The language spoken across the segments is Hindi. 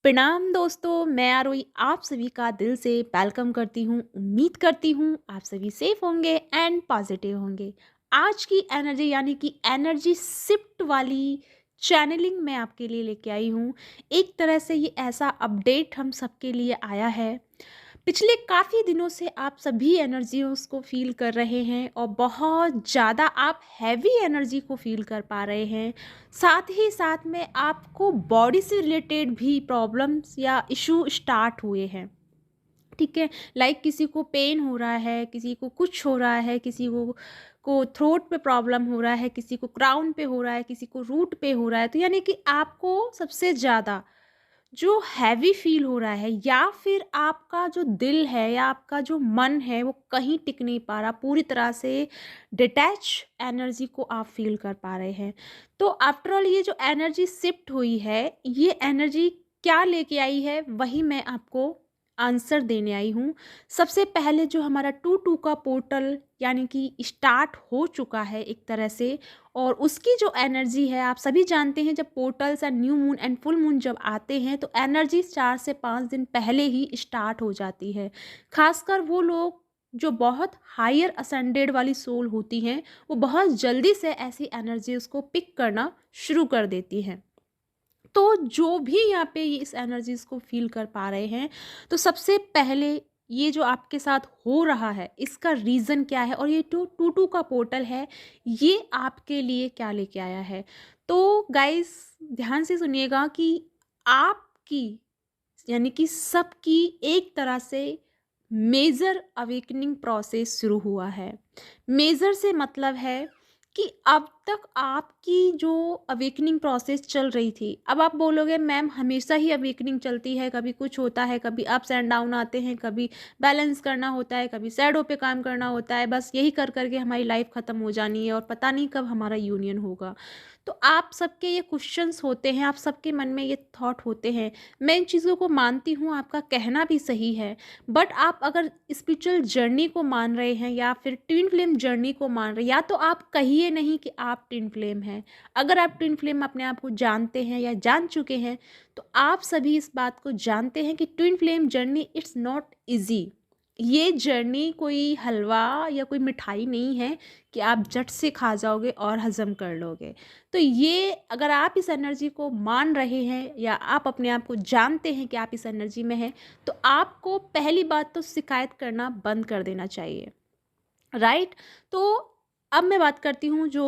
प्रणाम दोस्तों, मैं आरोही आप सभी का दिल से वेलकम करती हूँ। उम्मीद करती हूँ आप सभी सेफ होंगे एंड पॉजिटिव होंगे। आज की एनर्जी यानी कि एनर्जी शिफ्ट वाली चैनलिंग मैं आपके लिए लेके आई हूँ। एक तरह से ये ऐसा अपडेट हम सबके लिए आया है। पिछले काफ़ी दिनों से आप सभी एनर्जियों को फील कर रहे हैं और बहुत ज़्यादा आप हैवी एनर्जी को फील कर पा रहे हैं। साथ ही साथ में आपको बॉडी से रिलेटेड भी प्रॉब्लम्स या इशू स्टार्ट हुए हैं। ठीक है, लाइक किसी को पेन हो रहा है, किसी को कुछ हो रहा है, किसी को थ्रोट पे प्रॉब्लम हो रहा है, किसी को क्राउन पे हो रहा है, किसी को रूट पे हो रहा है। तो यानी कि आपको सबसे ज़्यादा जो हैवी फील हो रहा है या फिर आपका जो दिल है या आपका जो मन है वो कहीं टिक नहीं पा रहा, पूरी तरह से डिटैच एनर्जी को आप फील कर पा रहे हैं। तो आफ्टर ऑल ये जो एनर्जी शिफ्ट हुई है, ये एनर्जी क्या लेके आई है वही मैं आपको आंसर देने आई हूँ। सबसे पहले जो हमारा 2-2 का पोर्टल यानी कि स्टार्ट हो चुका है एक तरह से, और उसकी जो एनर्जी है आप सभी जानते हैं, जब portals and new moon and full moon जब आते हैं तो एनर्जी 4 से 5 दिन पहले ही स्टार्ट हो जाती है। खासकर वो लोग जो बहुत हायर असेंडेड वाली सोल होती हैं, वो बहुत जल्दी से ऐसी एनर्जीज को पिक करना शुरू कर देती हैं। तो जो भी यहाँ पे ये इस एनर्जीज को फील कर पा रहे हैं, तो सबसे पहले ये जो आपके साथ हो रहा है इसका रीज़न क्या है, और ये टू टू टू का पोर्टल है, ये आपके लिए क्या लेके आया है। तो गाइस ध्यान से सुनिएगा कि आपकी यानी कि सबकी एक तरह से मेजर अवेकनिंग प्रोसेस शुरू हुआ है। मेजर से मतलब है कि अब तक आपकी जो अवेकनिंग प्रोसेस चल रही थी, अब आप बोलोगे मैम हमेशा ही अवेकनिंग चलती है, कभी कुछ होता है, कभी अप्स एंड डाउन आते हैं, कभी बैलेंस करना होता है, कभी सैडो पे काम करना होता है, बस यही कर करके हमारी लाइफ ख़त्म हो जानी है और पता नहीं कब हमारा यूनियन होगा। तो आप सबके ये क्वेश्चंस होते हैं, आप सबके मन में ये थॉट होते हैं। मैं इन चीज़ों को मानती हूँ, आपका कहना भी सही है। बट आप अगर स्पिरिचुअल जर्नी को मान रहे हैं या फिर ट्विन फ्लेम जर्नी को मान रहे हैं, या तो आप कहिए नहीं कि आप ट्विन फ्लेम हैं। अगर आप ट्विन फ्लेम अपने आप को जानते हैं या जान चुके हैं, तो आप सभी इस बात को जानते हैं कि twin flame journey it's not easy. ये जर्नी कोई हलवा या कोई मिठाई नहीं है कि आप झट से खा जाओगे और हजम कर लोगे। तो ये अगर आप इस एनर्जी को मान रहे हैं या आप अपने आप को जानते हैं कि आप इस एनर्जी में हैं, तो आपको पहली बात तो शिकायत करना बंद कर देना चाहिए, राइट। तो अब मैं बात करती हूँ जो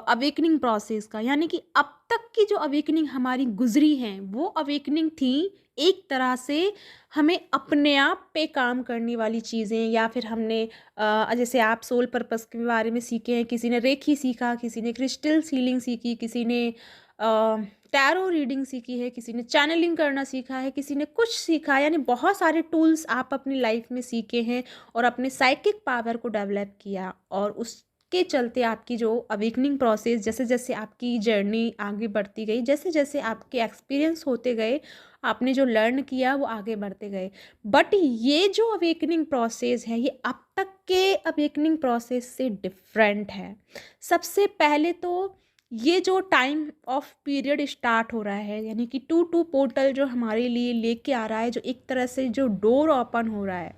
अवेकनिंग प्रोसेस का, यानी कि अब तक की जो अवेकनिंग हमारी गुजरी हैं वो अवेकनिंग थी एक तरह से हमें अपने आप पे काम करने वाली चीज़ें, या फिर हमने जैसे आप सोल पर्पस के बारे में सीखे हैं, किसी ने रेखी सीखा, किसी ने क्रिस्टल सीलिंग सीखी, किसी ने टैरो रीडिंग सीखी है, किसी ने चैनलिंग करना सीखा है, किसी ने कुछ सीखा, यानी बहुत सारे टूल्स आप अपनी लाइफ में सीखे हैं और अपने साइकिक पावर को डेवलप किया, और उसके चलते आपकी जो अवेकनिंग प्रोसेस, जैसे जैसे आपकी जर्नी आगे बढ़ती गई, जैसे जैसे आपके एक्सपीरियंस होते गए, आपने जो लर्न किया वो आगे बढ़ते गए। बट ये जो अवेकनिंग प्रोसेस है ये अब तक के अवेकनिंग प्रोसेस से डिफरेंट है। सबसे पहले तो ये जो टाइम ऑफ पीरियड स्टार्ट हो रहा है, यानी कि 2-2 पोर्टल जो हमारे लिए लेके आ रहा है, जो एक तरह से जो डोर ओपन हो रहा है।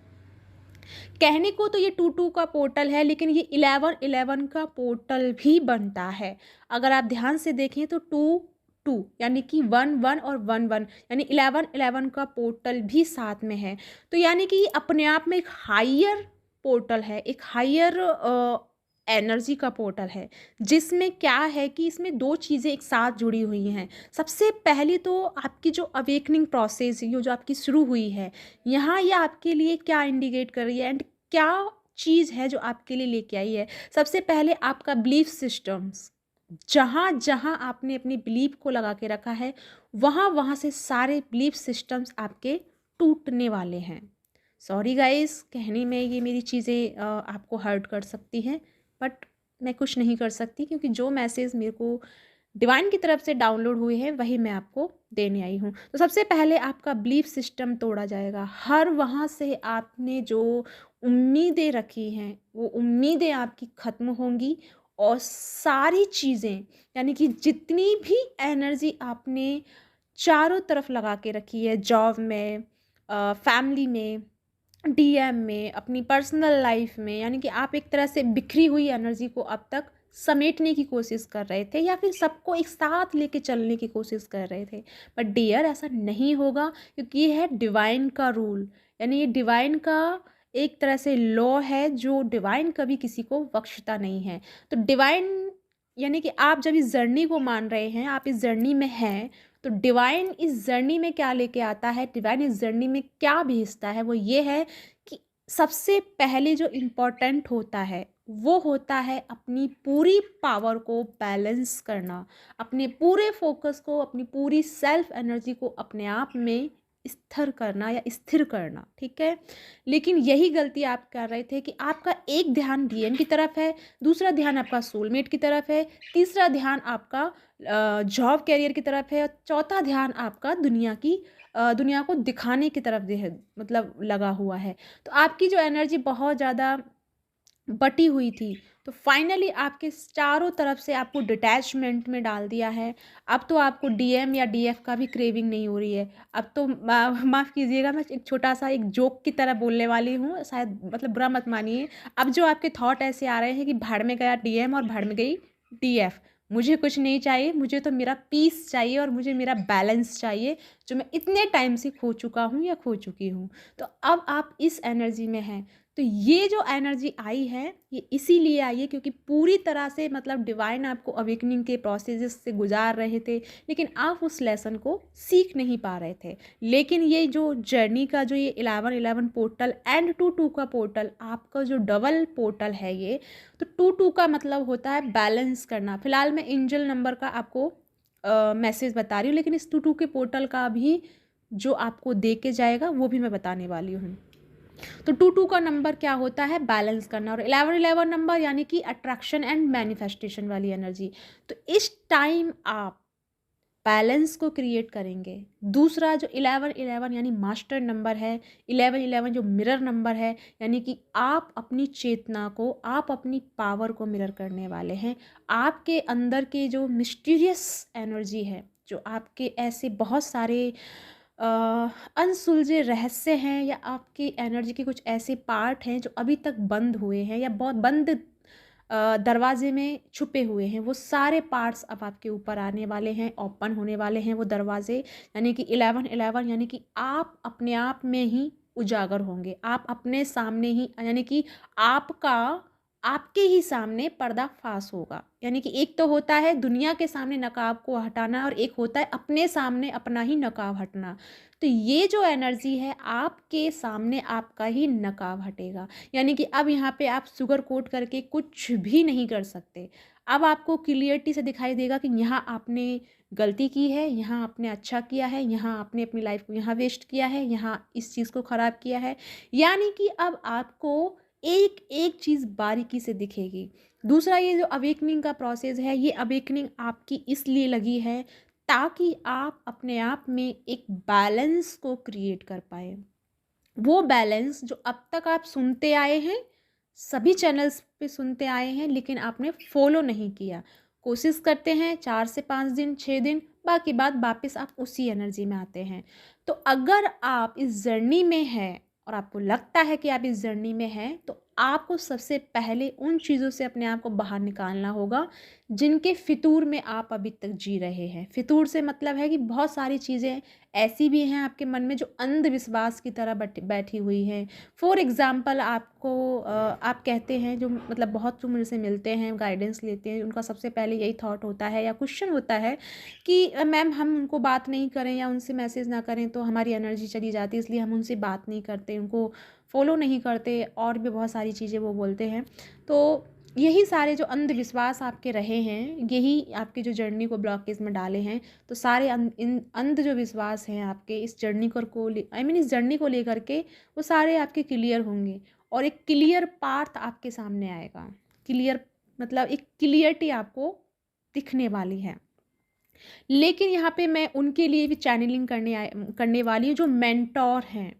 कहने को तो ये 2-2 का पोर्टल है, लेकिन ये 11-11 का पोर्टल भी बनता है। अगर आप ध्यान से देखें तो 2-2 यानी कि 1-1 और 1-1 यानी 11-11 का पोर्टल भी साथ में है। तो यानी कि ये अपने आप में एक हायर पोर्टल है, एक हायर एनर्जी का पोर्टल है, जिसमें क्या है कि इसमें 2 चीज़ें एक साथ जुड़ी हुई हैं। सबसे पहली तो आपकी जो अवेकनिंग प्रोसेस ये जो आपकी शुरू हुई है, यहाँ ये आपके लिए क्या इंडिकेट कर रही है एंड क्या चीज़ है जो आपके लिए लेके आई है। सबसे पहले आपका बिलीफ सिस्टम्स, जहाँ जहाँ आपने अपनी बिलीफ को लगा के रखा है, वहाँ वहाँ से सारे बिलीफ सिस्टम्स आपके टूटने वाले हैं। सॉरी गाइस, कहने में ये मेरी चीज़ें आपको हर्ट कर सकती हैं, बट मैं कुछ नहीं कर सकती, क्योंकि जो मैसेज मेरे को डिवाइन की तरफ से डाउनलोड हुए हैं वही मैं आपको देने आई हूँ। तो सबसे पहले आपका बिलीफ सिस्टम तोड़ा जाएगा। हर वहाँ से आपने जो उम्मीदें रखी हैं वो उम्मीदें आपकी ख़त्म होंगी, और सारी चीज़ें यानी कि जितनी भी एनर्जी आपने चारों तरफ लगा के रखी है, जॉब में, फैमिली में, डीएम में, अपनी पर्सनल लाइफ में, यानी कि आप एक तरह से बिखरी हुई एनर्जी को अब तक समेटने की कोशिश कर रहे थे या फिर सबको एक साथ लेके चलने की कोशिश कर रहे थे। बट डियर, ऐसा नहीं होगा, क्योंकि ये है डिवाइन का रूल, यानी ये डिवाइन का एक तरह से लॉ है, जो डिवाइन कभी किसी को बख्शता नहीं है। तो डिवाइन, यानी कि आप जब इस जर्नी को मान रहे हैं, आप इस जर्नी में हैं, तो डिवाइन इस जर्नी में क्या लेके आता है, डिवाइन इस जर्नी में क्या भेजता है, वो ये है कि सबसे पहले जो इम्पोर्टेंट होता है वो होता है अपनी पूरी पावर को बैलेंस करना, अपने पूरे फोकस को, अपनी पूरी सेल्फ एनर्जी को अपने आप में स्थिर करना या स्थिर करना, ठीक है। लेकिन यही गलती आप कर रहे थे कि आपका एक ध्यान डीएम की तरफ है, दूसरा ध्यान आपका सोलमेट की तरफ है, तीसरा ध्यान आपका जॉब कैरियर की तरफ है, और चौथा ध्यान आपका दुनिया को दिखाने की तरफ मतलब लगा हुआ है। तो आपकी जो एनर्जी बहुत ज़्यादा बटी हुई थी, तो फाइनली आपके चारों तरफ से आपको डिटैचमेंट में डाल दिया है। अब तो आपको डीएम या डीएफ का भी क्रेविंग नहीं हो रही है। अब तो माफ़ कीजिएगा, मैं एक छोटा सा एक जोक की तरह बोलने वाली हूँ, शायद मतलब बुरा मत मानिए। अब जो आपके थॉट ऐसे आ रहे हैं कि भाड़ में गया डीएम और भाड़ में गई डीएफ, मुझे कुछ नहीं चाहिए, मुझे तो मेरा पीस चाहिए और मुझे मेरा बैलेंस चाहिए, जो मैं इतने टाइम से खो चुका हूँ या खो चुकी हूँ। तो अब आप इस एनर्जी में हैं। तो ये जो एनर्जी आई है, ये इसीलिए आई है क्योंकि पूरी तरह से मतलब डिवाइन आपको अवेकनिंग के प्रोसेस से गुजार रहे थे, लेकिन आप उस लेसन को सीख नहीं पा रहे थे। लेकिन ये जो जर्नी का जो ये 11-11 पोर्टल एंड 2-2 का पोर्टल, आपका जो डबल पोर्टल है ये, तो 2-2 का मतलब होता है बैलेंस करना। फिलहाल मैं एंजल नंबर का आपको मैसेज बता रही हूँ, लेकिन इस 2-2 के पोर्टल का भी जो आपको दे के जाएगा वो भी मैं बताने वाली हूँ। तो 2-2 का नंबर क्या होता है, बैलेंस करना, और 11-11 नंबर यानी कि अट्रैक्शन एंड मैनिफेस्टेशन वाली एनर्जी। तो इस टाइम आप बैलेंस को क्रिएट करेंगे। दूसरा जो 11-11 यानी मास्टर नंबर है, 11-11 जो मिरर नंबर है, यानी कि आप अपनी चेतना को, आप अपनी पावर को मिरर करने वाले हैं। आपके अंदर के जो मिस्टीरियस एनर्जी है, जो आपके ऐसे बहुत सारे अनसुलझे रहस्य हैं, या आपकी एनर्जी के कुछ ऐसे पार्ट हैं जो अभी तक बंद हुए हैं या बहुत बंद दरवाजे में छुपे हुए हैं, वो सारे पार्ट्स अब आपके ऊपर आने वाले हैं, ओपन होने वाले हैं वो दरवाजे। यानी कि 11-11 यानी कि आप अपने आप में ही उजागर होंगे, आप अपने सामने ही, यानी कि आपके ही सामने पर्दाफाश होगा। यानी कि एक तो होता है दुनिया के सामने नकाब को हटाना, और एक होता है अपने सामने अपना ही नकाब हटना। तो ये जो एनर्जी है, आपके सामने आपका ही नकाब हटेगा। यानी कि अब यहाँ पे आप शुगर कोट करके कुछ भी नहीं कर सकते। अब आपको क्लियरिटी से दिखाई देगा कि यहाँ आपने गलती की है, यहाँ आपने अच्छा किया है, यहाँ आपने अपनी लाइफ को यहाँ वेस्ट किया है, यहाँ इस चीज़ को ख़राब किया है। यानी कि अब आपको एक एक चीज़ बारीकी से दिखेगी। दूसरा, ये जो अवेकनिंग का प्रोसेस है, ये अवेकनिंग आपकी इसलिए लगी है ताकि आप अपने आप में एक बैलेंस को क्रिएट कर पाए। वो बैलेंस जो अब तक आप सुनते आए हैं, सभी चैनल्स पे सुनते आए हैं, लेकिन आपने फॉलो नहीं किया। कोशिश करते हैं 4 से 5 दिन, 6 दिन, बाकी बात वापस आप उसी एनर्जी में आते हैं। तो अगर आप इस जर्नी में हैं और आपको लगता है कि आप इस जर्नी में हैं, तो आपको सबसे पहले उन चीज़ों से अपने आप को बाहर निकालना होगा जिनके फितूर में आप अभी तक जी रहे हैं। फितूर से मतलब है कि बहुत सारी चीज़ें ऐसी भी हैं आपके मन में जो अंधविश्वास की तरह बैठी हुई हैं। फॉर एग्ज़ाम्पल, आप कहते हैं, जो मतलब बहुत जो मुझसे मिलते हैं, गाइडेंस लेते हैं, उनका सबसे पहले यही थॉट होता है या क्वेश्चन होता है कि मैम हम उनको बात नहीं करें या उनसे मैसेज ना करें तो हमारी एनर्जी चली जाती है, इसलिए हम उनसे बात नहीं करते, उनको फॉलो नहीं करते, और भी बहुत सारी चीज़ें वो बोलते हैं। तो यही सारे जो अंधविश्वास आपके रहे हैं, यही आपकी जो जर्नी को ब्लॉकेज में डाले हैं। तो सारे इन अंध जो विश्वास हैं आपके इस जर्नी इस जर्नी को लेकर के, वो सारे आपके क्लियर होंगे, और एक क्लियर पाथ आपके सामने आएगा। क्लियर मतलब एक क्लियरिटी आपको दिखने वाली है। लेकिन यहाँ पे मैं उनके लिए भी चैनलिंग करने वाली हूँ जो मेंटोर हैं।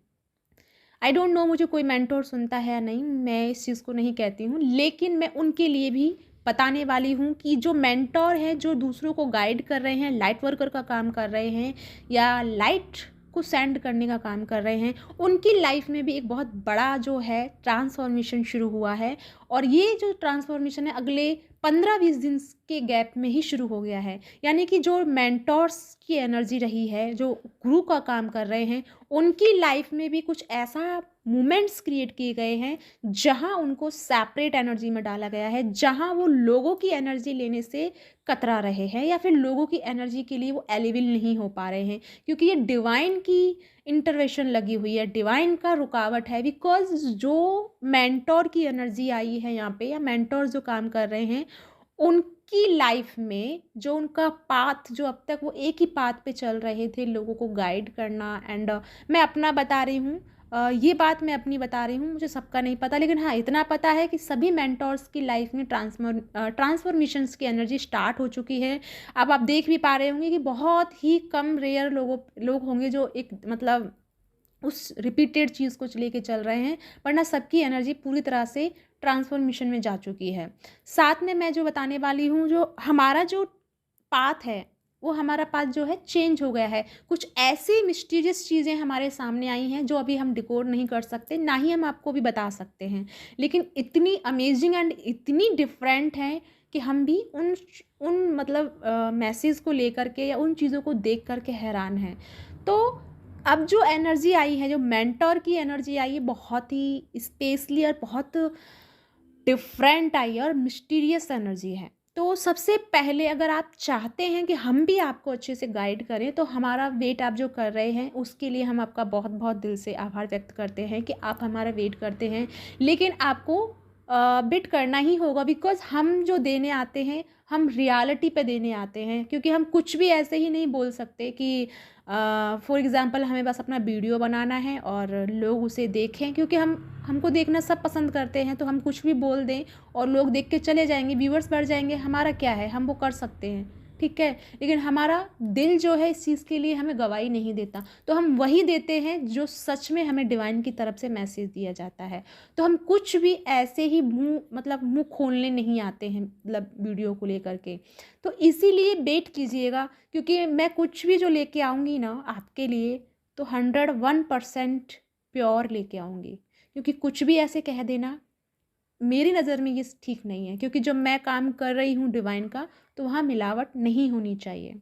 आई डोंट नो मुझे कोई मेंटोर सुनता है या नहीं, मैं इस चीज़ को नहीं कहती हूँ, लेकिन मैं उनके लिए भी बताने वाली हूँ कि जो मेंटोर हैं, जो दूसरों को गाइड कर रहे हैं, लाइट वर्कर का काम कर रहे हैं या लाइट को सेंड करने का काम कर रहे हैं, उनकी लाइफ में भी एक बहुत बड़ा जो है ट्रांसफॉर्मेशन शुरू हुआ है। और ये जो ट्रांसफॉर्मेशन है अगले 15-20 दिन के गैप में ही शुरू हो गया है। यानी कि जो मेंटोर्स की एनर्जी रही है, जो गुरु का काम कर रहे हैं, उनकी लाइफ में भी कुछ ऐसा मोमेंट्स क्रिएट किए गए हैं जहां उनको सेपरेट एनर्जी में डाला गया है, जहां वो लोगों की एनर्जी लेने से कतरा रहे हैं या फिर लोगों की एनर्जी के लिए वो एलिजिबल नहीं हो पा रहे हैं, क्योंकि ये डिवाइन की इंटरवेंशन लगी हुई है, डिवाइन का रुकावट है। बिकॉज जो मेंटोर की एनर्जी आई है यहाँ पे, या मेंटोर जो काम कर रहे हैं, उनकी लाइफ में जो उनका पाथ, जो अब तक वो एक ही पाथ पे चल रहे थे, लोगों को गाइड करना। एंड मैं अपना बता रही हूँ, ये बात मैं अपनी बता रही हूँ, मुझे सबका नहीं पता, लेकिन हाँ इतना पता है कि सभी मेंटोर्स की लाइफ में ट्रांसफॉर्मेशंस की एनर्जी स्टार्ट हो चुकी है। अब आप देख भी पा रहे होंगे कि बहुत ही कम रेयर लोग होंगे जो एक मतलब उस रिपीटेड चीज़ को लेके चल रहे हैं, वरना सबकी एनर्जी पूरी तरह से ट्रांसफॉर्मेशन में जा चुकी है। साथ में मैं जो बताने वाली हूँ, जो हमारा जो पाथ है, वो हमारा पाथ जो है चेंज हो गया है। कुछ ऐसी मिस्टीरियस चीज़ें हमारे सामने आई हैं जो अभी हम डिकोड नहीं कर सकते, ना ही हम आपको भी बता सकते हैं, लेकिन इतनी अमेजिंग एंड इतनी डिफरेंट हैं कि हम भी उन मतलब मैसेज को लेकर के या उन चीज़ों को देख कर के हैरान हैं। तो अब जो एनर्जी आई है, जो मेंटोर की एनर्जी आई है, बहुत ही स्पेसली और बहुत डिफरेंट आई है और मिस्टीरियस एनर्जी है। तो सबसे पहले अगर आप चाहते हैं कि हम भी आपको अच्छे से गाइड करें, तो हमारा वेट आप जो कर रहे हैं उसके लिए हम आपका बहुत बहुत दिल से आभार व्यक्त करते हैं कि आप हमारा वेट करते हैं। लेकिन आपको बिट करना ही होगा, बिकॉज हम जो देने आते हैं, हम रियलिटी पे देने आते हैं, क्योंकि हम कुछ भी ऐसे ही नहीं बोल सकते कि फॉर एग्ज़ाम्पल हमें बस अपना वीडियो बनाना है और लोग उसे देखें, क्योंकि हमको देखना सब पसंद करते हैं, तो हम कुछ भी बोल दें और लोग देख के चले जाएंगे, व्यूवर्स बढ़ जाएंगे, हमारा क्या है, हम वो कर सकते हैं, ठीक है। लेकिन हमारा दिल जो है इस चीज़ के लिए हमें गवाही नहीं देता, तो हम वही देते हैं जो सच में हमें डिवाइन की तरफ से मैसेज दिया जाता है। तो हम कुछ भी ऐसे ही मुंह खोलने नहीं आते हैं, मतलब वीडियो को लेकर के। तो इसीलिए वेट कीजिएगा, क्योंकि मैं कुछ भी जो लेके आऊँगी ना आपके लिए, तो 101% प्योर लेके आऊँगी, क्योंकि कुछ भी ऐसे कह देना मेरी नज़र में ये ठीक नहीं है, क्योंकि जब मैं काम कर रही हूँ डिवाइन का, तो वहाँ मिलावट नहीं होनी चाहिए।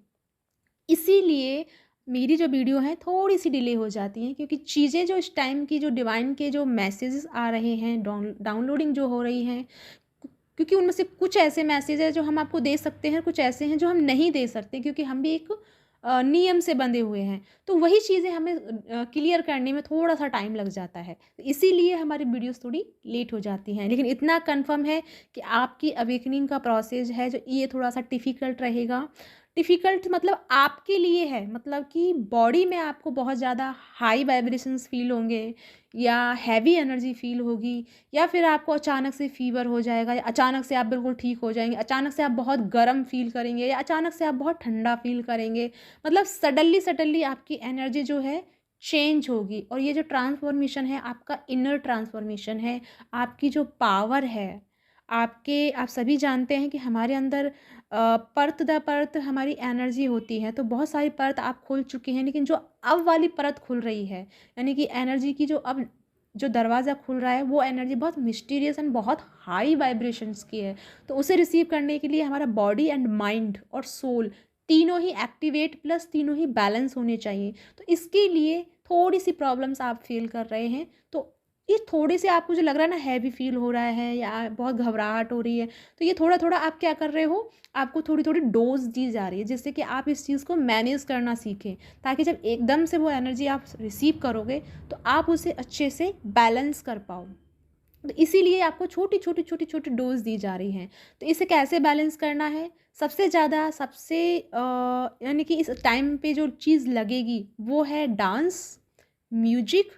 इसीलिए मेरी जो वीडियो है थोड़ी सी डिले हो जाती हैं, क्योंकि चीज़ें जो इस टाइम की जो डिवाइन के जो मैसेजेस आ रहे हैं, डाउनलोडिंग जो हो रही हैं, क्योंकि उनमें से कुछ ऐसे मैसेज है जो हम आपको दे सकते हैं, कुछ ऐसे हैं जो हम नहीं दे सकते, क्योंकि हम भी एक नियम से बंधे हुए हैं। तो वही चीज़ें हमें क्लियर करने में थोड़ा सा टाइम लग जाता है, तो इसीलिए हमारी वीडियोस थोड़ी लेट हो जाती हैं। लेकिन इतना कंफर्म है कि आपकी अवेकनिंग का प्रोसेस है जो ये थोड़ा सा डिफ़िकल्ट रहेगा। डिफ़िकल्ट मतलब आपके लिए है, मतलब कि बॉडी में आपको बहुत ज़्यादा हाई वाइब्रेशंस फ़ील होंगे, या हैवी एनर्जी फ़ील होगी, या फिर आपको अचानक से फ़ीवर हो जाएगा, या अचानक से आप बिल्कुल ठीक हो जाएंगे, अचानक से आप बहुत गर्म फ़ील करेंगे, या अचानक से आप बहुत ठंडा फ़ील करेंगे। मतलब सडनली आपकी एनर्जी जो है चेंज होगी। और ये जो ट्रांसफॉर्मेशन है आपका इनर ट्रांसफॉर्मेशन है, आपकी जो पावर है, आप सभी जानते हैं कि हमारे अंदर परत दर परत हमारी एनर्जी होती है। तो बहुत सारी परत आप खुल चुकी हैं, लेकिन जो अब वाली परत खुल रही है, यानी कि एनर्जी की जो अब जो दरवाज़ा खुल रहा है, वो एनर्जी बहुत मिस्टीरियस एंड बहुत हाई वाइब्रेशंस की है। तो उसे रिसीव करने के लिए हमारा बॉडी एंड माइंड और सोल तीनों ही एक्टिवेट प्लस तीनों ही बैलेंस होने चाहिए। तो इसके लिए थोड़ी सी प्रॉब्लम्स आप फील कर रहे हैं, तो ये थोड़े से आपको जो लग रहा है ना हैवी फील हो रहा है या बहुत घबराहट हो रही है, तो ये थोड़ा थोड़ा आप क्या कर रहे हो, आपको थोड़ी थोड़ी डोज दी जा रही है, जिससे कि आप इस चीज़ को मैनेज करना सीखें, ताकि जब एकदम से वो एनर्जी आप रिसीव करोगे तो आप उसे अच्छे से बैलेंस कर पाओ। तो इसीलिए आपको छोटी छोटी छोटी छोटी डोज दी जा रही हैं। तो इसे कैसे बैलेंस करना है, सबसे ज़्यादा सबसे यानी कि इस टाइम पे जो चीज़ लगेगी वो है डांस, म्यूजिक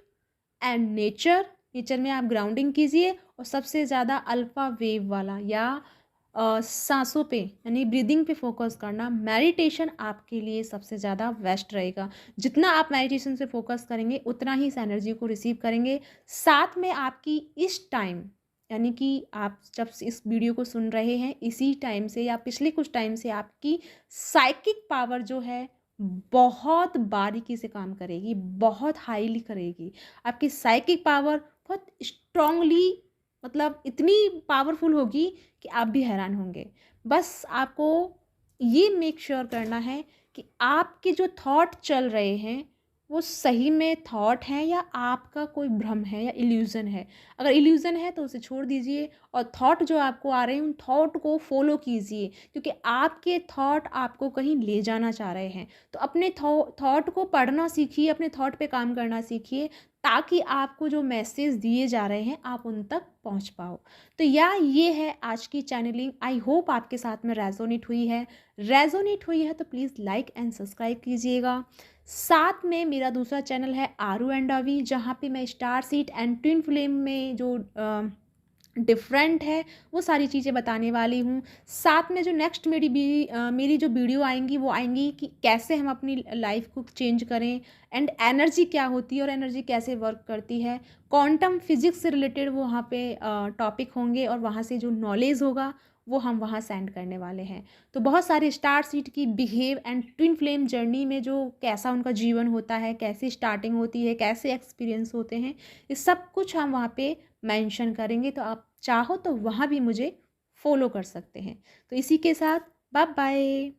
एंड नेचर में आप ग्राउंडिंग कीजिए, और सबसे ज़्यादा अल्फ़ा वेव वाला या सांसों पे यानी ब्रीदिंग पे फोकस करना, मेडिटेशन आपके लिए सबसे ज़्यादा बेस्ट रहेगा। जितना आप मेडिटेशन से फोकस करेंगे उतना ही इस एनर्जी को रिसीव करेंगे। साथ में आपकी इस टाइम यानी कि आप जब से इस वीडियो को सुन रहे हैं इसी टाइम से या पिछले कुछ टाइम से आपकी साइकिक पावर जो है बहुत बारीकी से काम करेगी, बहुत हाईली करेगी। आपकी साइकिक पावर बहुत स्ट्रांगली, मतलब इतनी पावरफुल होगी कि आप भी हैरान होंगे। बस आपको ये मेक श्योर करना है कि आपके जो थॉट चल रहे हैं वो सही में थॉट हैं या आपका कोई भ्रम है या इल्यूज़न है। अगर इल्यूज़न है तो उसे छोड़ दीजिए और थॉट जो आपको आ रहे हैं उन थॉट को फॉलो कीजिए, क्योंकि आपके थॉट आपको कहीं ले जाना चाह रहे हैं। तो अपने थॉट को पढ़ना सीखिए, अपने थॉट पे काम करना सीखिए, ताकि आपको जो मैसेज दिए जा रहे हैं आप उन तक पहुंच पाओ। तो या ये है आज की चैनलिंग। आई होप आपके साथ में रेजोनेट हुई है तो प्लीज़ लाइक एंड सब्सक्राइब कीजिएगा। साथ में मेरा दूसरा चैनल है आरू एंड अवी, जहाँ पे मैं star seed and twin flame में जो डिफरेंट है वो सारी चीज़ें बताने वाली हूँ। साथ में जो नेक्स्ट मेरी जो वीडियो आएंगी वो आएंगी कि कैसे हम अपनी लाइफ को चेंज करें, एंड एनर्जी क्या होती है और एनर्जी कैसे वर्क करती है। क्वांटम फिजिक्स से रिलेटेड वो वहाँ पे टॉपिक होंगे और वहाँ से जो नॉलेज होगा वो हम वहाँ सेंड करने वाले हैं। तो बहुत सारे स्टार सीड की behave and twin flame journey में जो कैसा उनका जीवन होता है, कैसे स्टार्टिंग होती है, कैसे एक्सपीरियंस होते हैं, ये सब कुछ हम वहाँ पे मेंशन करेंगे। तो आप चाहो तो वहाँ भी मुझे फॉलो कर सकते हैं। तो इसी के साथ बाय बाय।